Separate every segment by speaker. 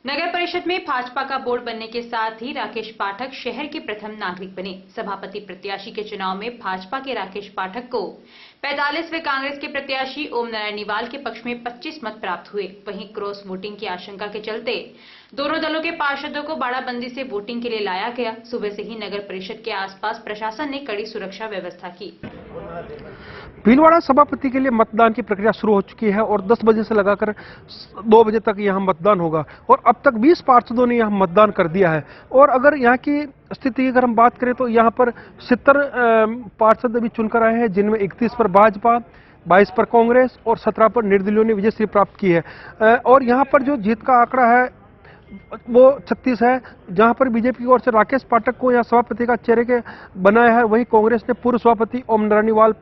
Speaker 1: नगर परिषद में भाजपा का बोर्ड बनने के साथ ही राकेश पाठक शहर के प्रथम नागरिक बने। सभापति प्रत्याशी के चुनाव में भाजपा के राकेश पाठक को 45 व कांग्रेस के प्रत्याशी ओम नारायण निवाल के पक्ष में 25 मत प्राप्त हुए। वहीं क्रॉस वोटिंग की आशंका के चलते दोनों दलों के पार्षदों को बाड़ाबंदी से वोटिंग के लिए लाया गया। सुबह से ही नगर परिषद के आसपास प्रशासन ने कड़ी सुरक्षा व्यवस्था की।
Speaker 2: भीलवाड़ा सभापति के लिए मतदान की प्रक्रिया शुरू हो चुकी है और 10 बजे से लगाकर 2 बजे तक यहां मतदान होगा और अब तक 20 पार्षदों ने यहां मतदान कर दिया है। और अगर यहां की स्थिति की अगर हम बात करें तो यहां पर 70 पार्षद अभी चुनकर आए हैं, जिनमें 31 पर भाजपा, 22 पर कांग्रेस और 17 पर निर्दलीयों ने विजयश्री प्राप्त की है। और यहां पर जो जीत का आंकड़ा है वो 36 है, जहां पर बीजेपी की ओर से राकेश पाठक को यहाँ सभापति का चेहरे के बनाया है। वहीं कांग्रेस ने पूर्व सभापति ओम नारायण निवाल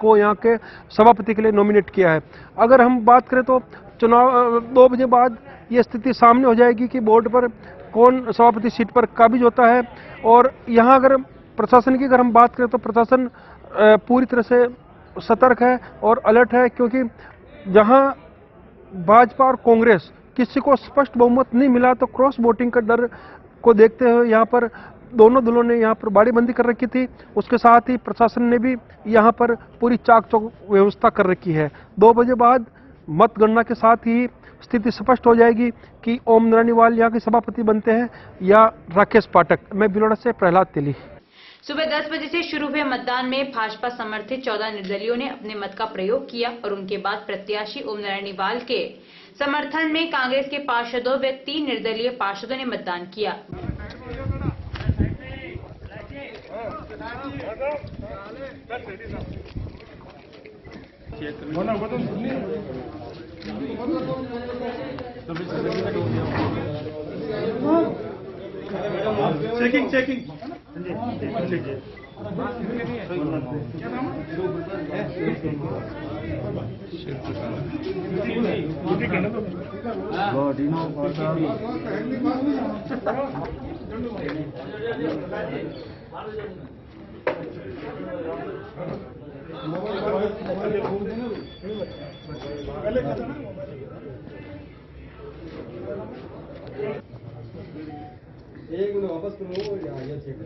Speaker 2: को यहाँ के सभापति के लिए नॉमिनेट किया है। अगर हम बात करें तो चुनाव 2 बजे बाद ये स्थिति सामने हो जाएगी कि बोर्ड पर कौन सभापति सीट पर काबिज होता है। और यहाँ अगर प्रशासन की अगर हम बात करें तो प्रशासन पूरी तरह से सतर्क है और अलर्ट है, क्योंकि जहाँ भाजपा और कांग्रेस किसी को स्पष्ट बहुमत नहीं मिला तो क्रॉस वोटिंग का डर को देखते हुए यहाँ पर दोनों दलों ने यहाँ पर बाड़ीबंदी कर रखी थी। उसके साथ ही प्रशासन ने भी यहाँ पर पूरी चाक चौक व्यवस्था कर रखी है। 2 बजे बाद मतगणना के साथ ही स्थिति स्पष्ट हो जाएगी कि ओम नारायण निवाल यहाँ के सभापति बनते हैं या राकेश पाठक। मैं भीलवाड़ा से प्रहलाद तेली।
Speaker 1: सुबह 10 बजे से शुरू हुए मतदान में भाजपा समर्थित 14 निर्दलीयों ने अपने मत का प्रयोग किया और उनके बाद प्रत्याशी ओम नारायण निवाल के समर्थन में कांग्रेस के पार्षदों व 3 निर्दलीय पार्षदों ने मतदान किया।
Speaker 3: चेकिंग एक मिनट वापस करो या चेक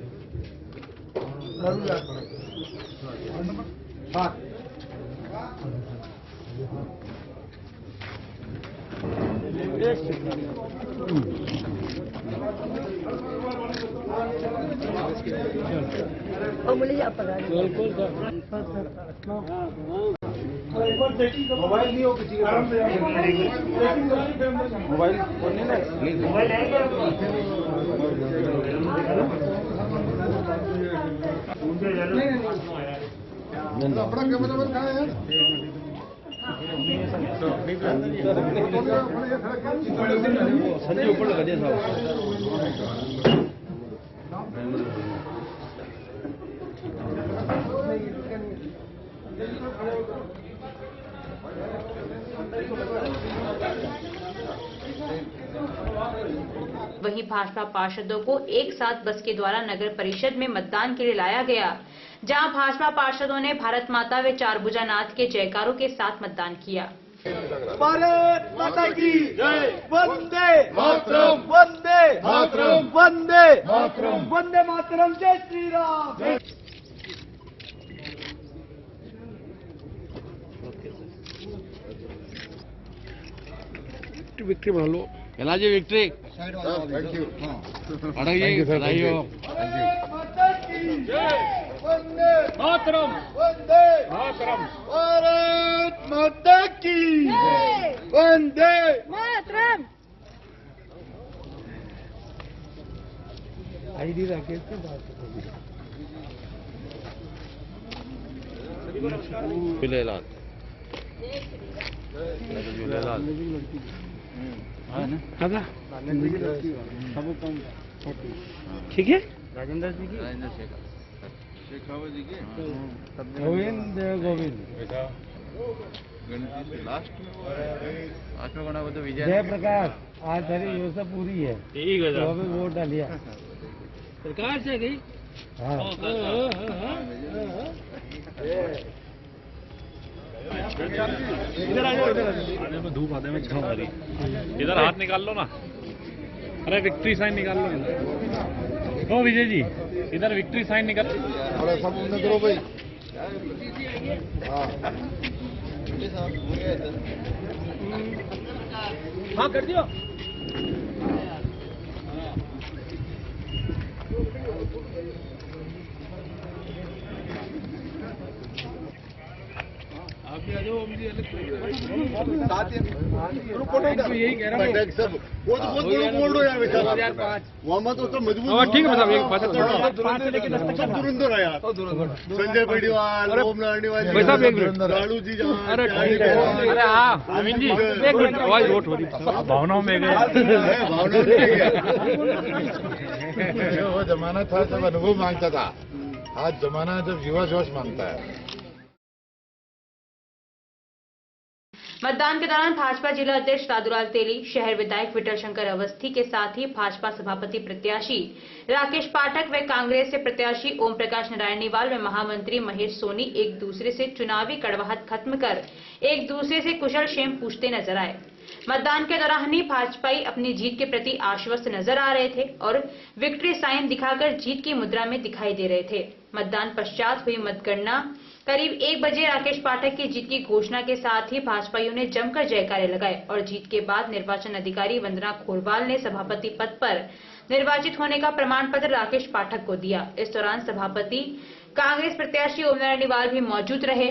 Speaker 3: मोबाइल नहीं हो किसी के मोबाइल मोबाइल अपना कैमरा बंद कहाँ है? संजय ऊपर लगा दिया
Speaker 1: वहीं भाजपा पार्षदों को एक साथ बस के द्वारा नगर परिषद में मतदान के लिए लाया गया, जहां भाजपा पार्षदों ने भारत माता व चारभुजा नाथ के जयकारों के साथ मतदान किया।
Speaker 3: भारत माता की जय। वंदे मातरम, वंदे मातरम, वंदे मातरम, वंदे मातरम, जय श्री राम।
Speaker 2: विक्ट्री बना लो
Speaker 4: जी, विक्ट्री।
Speaker 3: Thank you. वंदे
Speaker 4: मातरम,
Speaker 3: वंदे
Speaker 4: मातरम,
Speaker 3: भारत माता की वंदे
Speaker 5: मातरम।
Speaker 2: आईडी राकेश के बात
Speaker 4: झूलेलाल।
Speaker 2: ठीक है।
Speaker 4: राजेंद्र जी की, राजेंद्र शेखावत जी की,
Speaker 2: गोविंद
Speaker 4: लास्ट में कोना तो विजय
Speaker 2: जय प्रकाश। आज सारी व्यवस्था पूरी है,
Speaker 4: ठीक है।
Speaker 2: तो अभी वोट डालिया
Speaker 4: सरकार से गई।
Speaker 6: इधर आ जाओ, इधर धूप आते में छाँव आ रही, इधर हाथ निकाल लो ना।
Speaker 5: अरे विक्ट्री साइन निकाल लो। ओ विजय जी, इधर विक्ट्री साइन निकाल।
Speaker 6: थोड़ा सब उन्हें करो भाई।
Speaker 2: हाँ कर दियो।
Speaker 5: यही कह रहा हूँ
Speaker 6: सब वो तो बहुत बड़ा बोर्ड हो यार बेटा। 2005 वहाँ तो सब मजबूत।
Speaker 2: ठीक है मतलब एक बात
Speaker 6: सब धुरंधर है यार। संजय बड़ीवाल, ओम नारायण लालू जी जहाँ।
Speaker 2: अरे हाँ अरविंद जी एक मिनट आवाज वोट हो रही
Speaker 5: भावनाओं में गए।
Speaker 6: भावना वो जमाना था जब अनुभव मांगता था, आज जमाना जब युवा जोश मांगता है।
Speaker 1: मतदान के दौरान भाजपा जिला अध्यक्ष दादूलाल तेली, शहर विधायक विठल शंकर अवस्थी के साथ ही भाजपा सभापति प्रत्याशी राकेश पाठक व कांग्रेस से प्रत्याशी ओम प्रकाश नारायणीवाल व महामंत्री महेश सोनी एक दूसरे से चुनावी कड़वाहट खत्म कर एक दूसरे से कुशल क्षेम पूछते नजर आए। मतदान के दौरान ही भाजपाई अपनी जीत के प्रति आश्वस्त नजर आ रहे थे और विक्ट्री साइन दिखाकर जीत की मुद्रा में दिखाई दे रहे थे। मतदान पश्चात हुई मतगणना करीब 1 बजे राकेश पाठक की जीत की घोषणा के साथ ही भाजपाइयों ने जमकर जयकारे लगाए और जीत के बाद निर्वाचन अधिकारी वंदना खोरवाल ने सभापति पद पर निर्वाचित होने का प्रमाण पत्र राकेश पाठक को दिया। इस दौरान सभापति कांग्रेस प्रत्याशी ओम नारायणीवाल भी मौजूद रहे।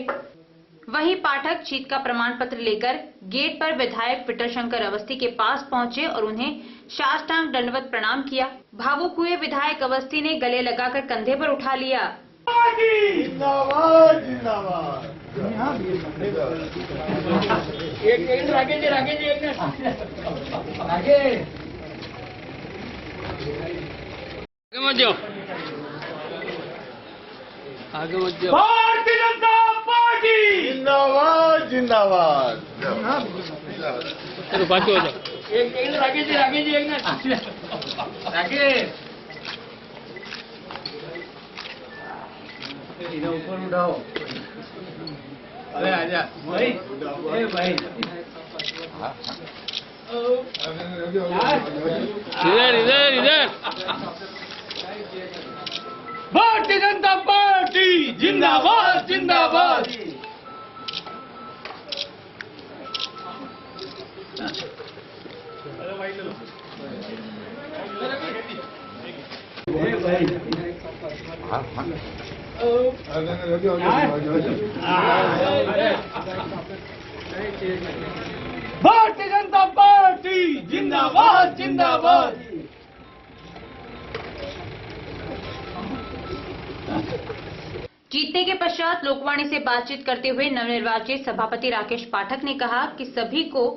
Speaker 1: वहीं पाठक जीत का प्रमाण पत्र लेकर गेट पर विधायक विठल शंकर अवस्थी के पास पहुंचे और उन्हें साष्टांग दंडवत प्रणाम किया। भावुक हुए विधायक अवस्थी ने गले लगाकर कंधे पर उठा लिया।
Speaker 6: जिंदाबाद जिंदाबाद।
Speaker 3: एक राकेश जी एक आगे
Speaker 5: मत जाओ, आगे मत जाओ।
Speaker 3: भारतीय जनता पार्टी
Speaker 6: जिंदाबाद जिंदाबाद।
Speaker 5: चलो बात हो जाओ।
Speaker 3: एक राकेश जी एक राकेश इधर ऊपर उठाओ। अरे आजा भाई, ए भाई
Speaker 5: इधर इधर
Speaker 3: भारतीय जनता पार्टी जिंदाबाद जिंदाबाद। भारतीय जनता पार्टी जिंदाबाद जिंदाबाद।
Speaker 1: जीतने के पश्चात लोकवाणी से बातचीत करते हुए नवनिर्वाचित सभापति राकेश पाठक ने कहा कि सभी को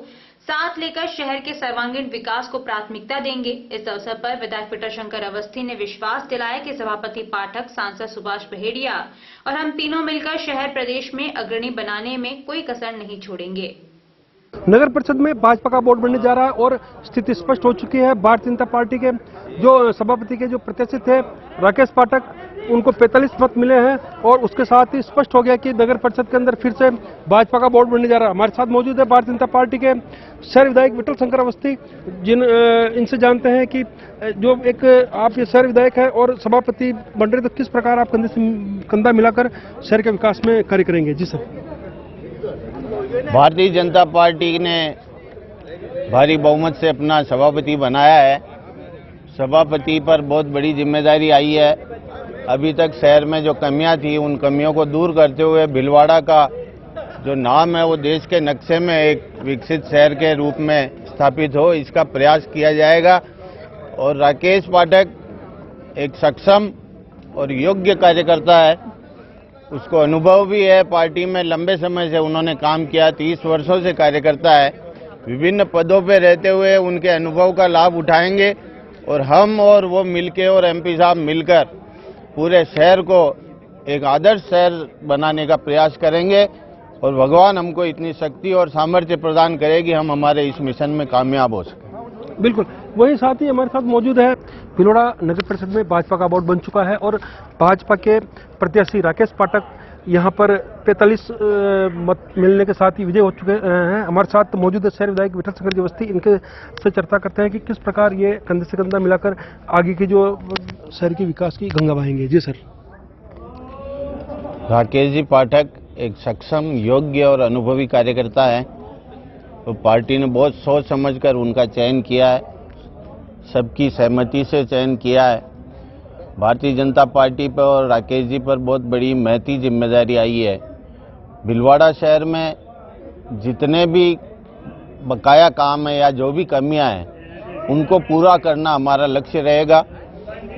Speaker 1: साथ लेकर शहर के सर्वांगीण विकास को प्राथमिकता देंगे। इस अवसर पर विधायक विठल शंकर अवस्थी ने विश्वास दिलाया कि सभापति पाठक, सांसद सुभाष बहेड़िया और हम तीनों मिलकर शहर प्रदेश में अग्रणी बनाने में कोई कसर नहीं छोड़ेंगे।
Speaker 2: नगर परिषद में भाजपा का बोर्ड बनने जा रहा है और स्थिति स्पष्ट हो चुकी है। भारतीय जनता पार्टी के जो सभापति के जो प्रत्याशी थे राकेश पाठक, उनको 45 मत मिले हैं और उसके साथ ही स्पष्ट हो गया कि नगर परिषद के अंदर फिर से भाजपा का बोर्ड बनने जा रहा है। हमारे साथ मौजूद है भारतीय जनता पार्टी के शहर विधायक विठल शंकर अवस्थी, इनसे जानते हैं कि जो एक आप ये शहर विधायक है और सभापति बन रहे, तो किस प्रकार आप कंधे से कंधा मिलाकर शहर के विकास में कार्य करेंगे? जी सर।
Speaker 7: भारतीय जनता पार्टी ने भारी बहुमत से अपना सभापति बनाया है। सभापति पर बहुत बड़ी जिम्मेदारी आई है। अभी तक शहर में जो कमियां थी, उन कमियों को दूर करते हुए भिलवाड़ा का जो नाम है वो देश के नक्शे में एक विकसित शहर के रूप में स्थापित हो, इसका प्रयास किया जाएगा। और राकेश पाठक एक सक्षम और योग्य कार्यकर्ता है, उसको अनुभव भी है। पार्टी में लंबे समय से उन्होंने काम किया, 30 वर्षों से कार्यकर्ता है। विभिन्न पदों पर रहते हुए उनके अनुभव का लाभ उठाएंगे और हम और वो मिलके और एमपी साहब मिलकर पूरे शहर को एक आदर्श शहर बनाने का प्रयास करेंगे और भगवान हमको इतनी शक्ति और सामर्थ्य प्रदान करे कि हम हमारे इस मिशन में कामयाब हो सकें।
Speaker 2: बिल्कुल, वहीं साथ ही हमारे साथ मौजूद है भिलवाड़ा नगर परिषद में भाजपा का बोर्ड बन चुका है और भाजपा के प्रत्याशी राकेश पाठक यहाँ पर 45 मत मिलने के साथ ही विजय हो चुके हैं। हमारे साथ मौजूद है शहर विधायक विठल शंकर जी अवस्थी। इनके से चर्चा करते हैं कि किस प्रकार ये कंधे से कंधा मिलाकर आगे की जो शहर की विकास की गंगा बहाएंगे। जी सर।
Speaker 7: राकेश जी पाठक एक सक्षम, योग्य और अनुभवी कार्यकर्ता है। तो पार्टी ने बहुत सोच समझकर उनका चयन किया है, सबकी सहमति से चयन किया है। भारतीय जनता पार्टी पर और राकेश जी पर बहुत बड़ी महती जिम्मेदारी आई है। भीलवाड़ा शहर में जितने भी बकाया काम है या जो भी कमियां हैं उनको पूरा करना हमारा लक्ष्य रहेगा।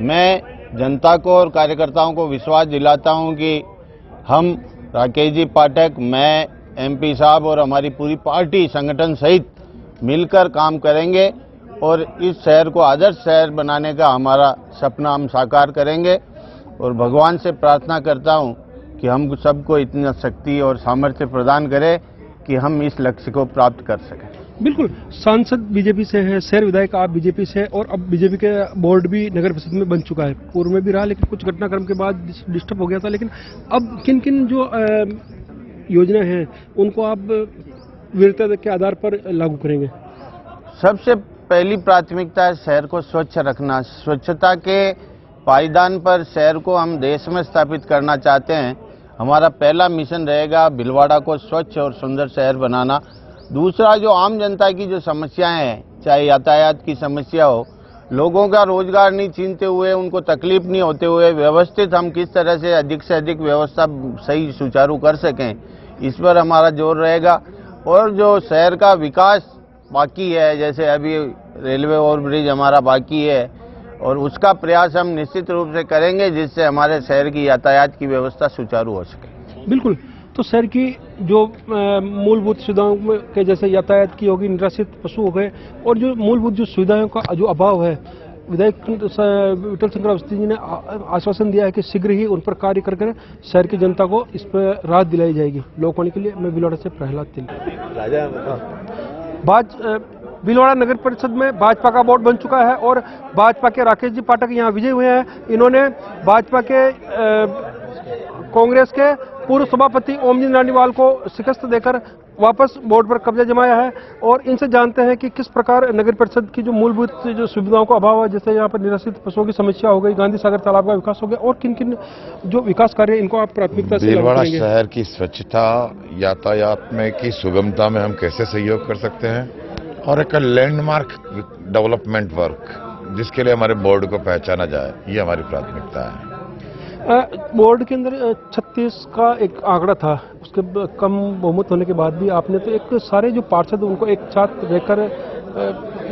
Speaker 7: मैं जनता को और कार्यकर्ताओं को विश्वास दिलाता हूं कि हम राकेश जी पाठक, मैं, एमपी साहब और हमारी पूरी पार्टी संगठन सहित मिलकर काम करेंगे और इस शहर को आदर्श शहर बनाने का हमारा सपना हम साकार करेंगे। और भगवान से प्रार्थना करता हूं कि हम सबको इतना शक्ति और सामर्थ्य प्रदान करे कि हम इस लक्ष्य को प्राप्त कर सकें।
Speaker 2: बिल्कुल, सांसद बीजेपी से है, शहर विधायक आप बीजेपी से, और अब बीजेपी के बोर्ड भी नगर परिषद में बन चुका है। पूर्व में भी रहा, लेकिन कुछ घटनाक्रम के बाद डिस्टर्ब हो गया था। लेकिन अब किन किन जो योजना हैं उनको आप वीरता के आधार पर लागू करेंगे?
Speaker 7: सबसे पहली प्राथमिकता है शहर को स्वच्छ रखना। स्वच्छता के पायदान पर शहर को हम देश में स्थापित करना चाहते हैं। हमारा पहला मिशन रहेगा भीलवाड़ा को स्वच्छ और सुंदर शहर बनाना। दूसरा, जो आम जनता की जो समस्याएं हैं, चाहे यातायात की समस्या हो, लोगों का रोजगार नहीं छीनते हुए, उनको तकलीफ नहीं होते हुए व्यवस्थित हम किस तरह से अधिक व्यवस्था सही सुचारू कर सकें, इस पर हमारा जोर रहेगा। और जो शहर का विकास बाकी है, जैसे अभी रेलवे ओवरब्रिज हमारा बाकी है, और उसका प्रयास हम निश्चित रूप से करेंगे जिससे हमारे शहर की यातायात की व्यवस्था सुचारू हो सके।
Speaker 2: बिल्कुल, तो शहर की जो मूलभूत सुविधाओं के जैसे यातायात की होगी, निराश्रित पशु हो गए, और जो मूलभूत जो सुविधाओं का जो अभाव है, विधायक विठल शंकर अवस्थी जी ने आश्वासन दिया है कि शीघ्र ही उन पर कार्य कर शहर की जनता को इस पर राहत दिलाई जाएगी। लोकवाणी के लिए मैं भीलवाड़ा से प्रहलाद तिल। भीलवाड़ा नगर परिषद में भाजपा का बोर्ड बन चुका है और भाजपा के राकेश जी पाठक यहाँ विजयी हुए हैं। इन्होंने भाजपा के कांग्रेस के पूर्व सभापति ओम जी नानीवाल को शिकस्त देकर वापस बोर्ड पर कब्जा जमाया है। और इनसे जानते हैं कि किस प्रकार नगर परिषद की जो मूलभूत जो सुविधाओं का अभाव है, जैसे यहाँ पर निराश्रित पशुओं की समस्या हो गई, गांधी सागर तालाब का विकास हो गया, और किन किन जो विकास कार्य इनको आप प्राथमिकता से
Speaker 8: भीलवाड़ा शहर की स्वच्छता, यातायात में की सुगमता में हम कैसे सहयोग कर सकते हैं, और एक लैंडमार्क डेवलपमेंट वर्क जिसके लिए हमारे बोर्ड को पहचाना जाए, ये हमारी प्राथमिकता है।
Speaker 2: बोर्ड के अंदर 36 का एक आंकड़ा था, उसके कम बहुमत होने के बाद भी आपने तो एक सारे जो पार्षद उनको एक साथ रहकर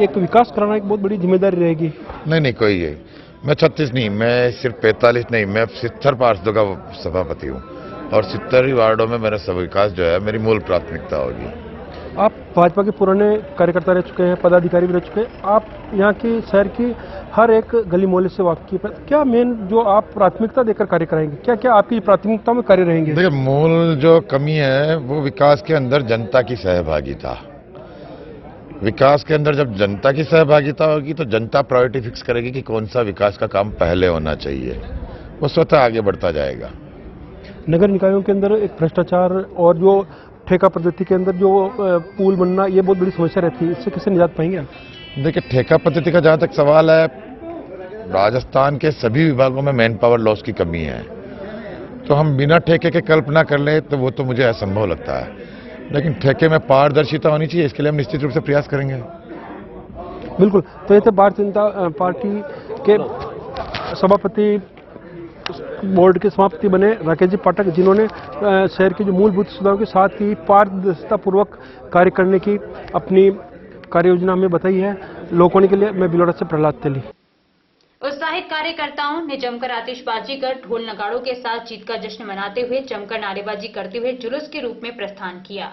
Speaker 2: एक विकास कराना एक बहुत बड़ी जिम्मेदारी रहेगी।
Speaker 8: नहीं कोई है, मैं 36 नहीं, मैं सिर्फ 45 नहीं, मैं 70 पार्षदों का सभापति हूँ और 70 ही वार्डों में मेरा सब विकास जो है मेरी मूल प्राथमिकता होगी।
Speaker 2: आप भाजपा के पुराने कार्यकर्ता रह चुके हैं, पदाधिकारी भी रह चुके हैं, आप यहाँ की शहर की हर एक गली मोहल्ले से वाकिफ है। क्या मेन जो आप प्राथमिकता देकर कार्य कराएंगे, क्या क्या आपकी प्राथमिकता में कार्य रहेंगे?
Speaker 8: देखिए, मूल जो कमी है वो विकास के अंदर जनता की सहभागिता। विकास के अंदर जब जनता की सहभागिता होगी तो जनता प्रायोरिटी फिक्स करेगी कि कौन सा विकास का काम पहले होना चाहिए, वो स्वतः आगे बढ़ता जाएगा।
Speaker 2: नगर निकायों के अंदर एक भ्रष्टाचार और जो ठेका पद्धति के अंदर जो पूल बनना, ये बहुत बड़ी समस्या रहती है, इससे कैसे निजात पाएंगे आप?
Speaker 8: देखिए, ठेका पद्धति का जहां तक सवाल है, राजस्थान के सभी विभागों में मैन पावर लॉस की कमी है, तो हम बिना ठेके के कल्पना कर लें तो वो तो मुझे असंभव लगता है। लेकिन ठेके में पारदर्शिता होनी चाहिए, इसके लिए हम निश्चित रूप से प्रयास करेंगे।
Speaker 2: बिल्कुल, तो ये तो भारतीय जनता पार्टी के सभापति बोर्ड के समाप्ति बने राकेश जी पाठक, जिन्होंने शहर की जो मूलभूत सुविधाओं के साथ ही पारदर्शिता पूर्वक कार्य करने की अपनी कार्य योजना हमें बताई है। लोकवाणी के लिए मैं भीलवाड़ा से प्रहलाद तेली।
Speaker 1: उत्साहित कार्यकर्ताओं ने जमकर आतिशबाजी कर ढोल नगाड़ों के साथ जीत का जश्न मनाते हुए जमकर नारेबाजी करते हुए जुलूस के रूप में प्रस्थान किया।